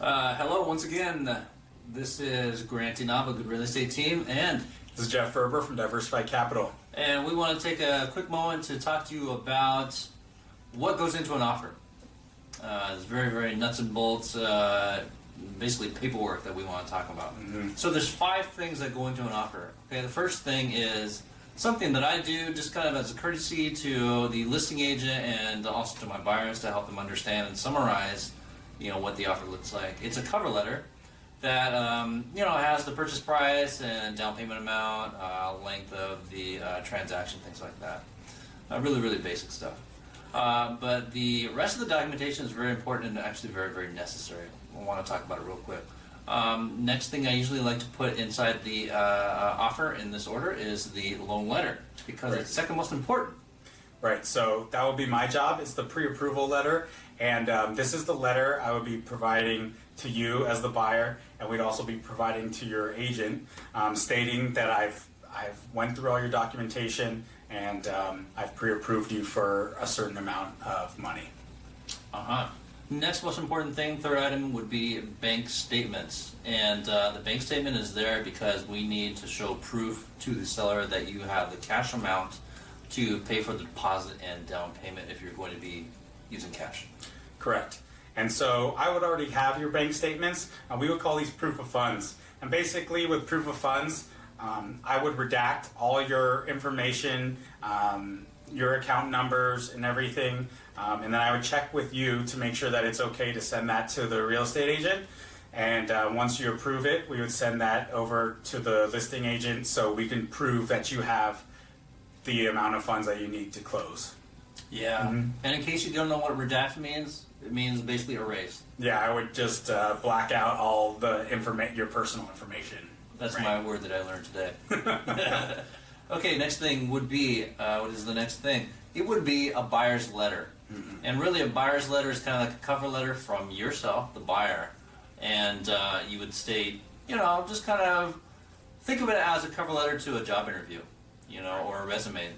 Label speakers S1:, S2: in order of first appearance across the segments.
S1: Hello once again. This is Grant Inaba, Good Real Estate Team, and
S2: This is Jeff Ferber from Diversified Capital.
S1: and we want to take a quick moment to talk to you about what goes into an offer. It's very nuts and bolts, basically paperwork that we want to talk about. So there's 5 things that go into an offer. Okay, the first thing is something that I do just kind of as a courtesy to the listing agent and also to my buyers to help them understand and summarize, what the offer looks like. It's a cover letter that has the purchase price and down payment amount, length of the transaction, things like that. Really basic stuff. But the rest of the documentation is very important and actually very necessary. I want to talk about it real quick. Next thing I usually like to put inside the offer in this order is the loan letter, because it's second most important.
S2: Right, so that would be my job. It's the pre-approval letter, and this is the letter I would be providing to you as the buyer, and we'd also be providing to your agent, stating that I've went through all your documentation and I've pre-approved you for a certain amount of money.
S1: Next most important thing, third item, would be bank statements. And the bank statement is there because we need to show proof to the seller that you have the cash amount to pay for the deposit and down payment if you're going to be using cash.
S2: Correct. And so I would already have your bank statements. We would call these proof of funds. And basically with proof of funds, I would redact all your information, your account numbers and everything, and then I would check with you to make sure that it's okay to send that to the real estate agent. And once you approve it, we would send that over to the listing agent so we can prove that you have the amount of funds that you need to close.
S1: Yeah. And in case you don't know what redact means, it means basically erase.
S2: Yeah, I would just black out all the your personal information.
S1: That's my word that I learned today. Okay, next thing would be, what is the next thing? It would be a buyer's letter. And really a buyer's letter is kind of like a cover letter from yourself, the buyer. And you would state, just kind of think of it as a cover letter to a job interview, or a resume,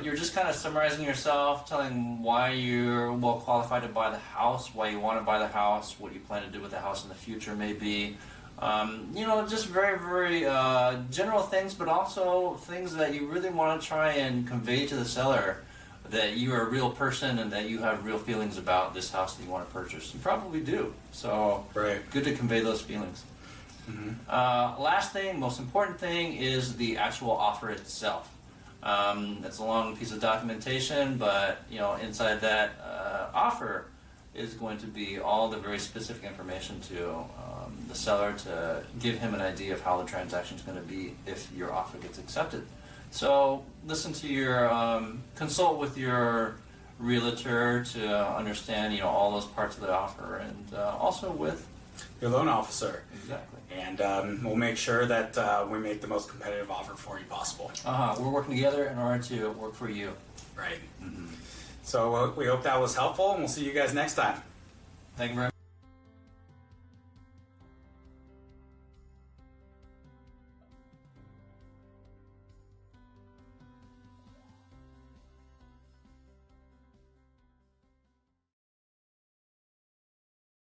S1: You're just kind of summarizing yourself, telling why you're well qualified to buy the house, why you want to buy the house, what you plan to do with the house in the future maybe. Just very general things, but also things that you really want to try and convey to the seller that you are a real person and that you have real feelings about this house that you want to purchase. You probably do. So good to convey those feelings. Last thing, most important thing, is the actual offer itself. It's a long piece of documentation, but inside that offer is going to be all the very specific information to the seller to give him an idea of how the transaction is going to be if your offer gets accepted. So listen to your, consult with your realtor to understand all those parts of the offer, and also with
S2: your loan officer.
S1: Exactly.
S2: And we'll make sure that we make the most competitive offer for you possible.
S1: We're working together in order to work for you.
S2: Right. So we hope that was helpful, and we'll see you guys next time.
S1: Thank you very much.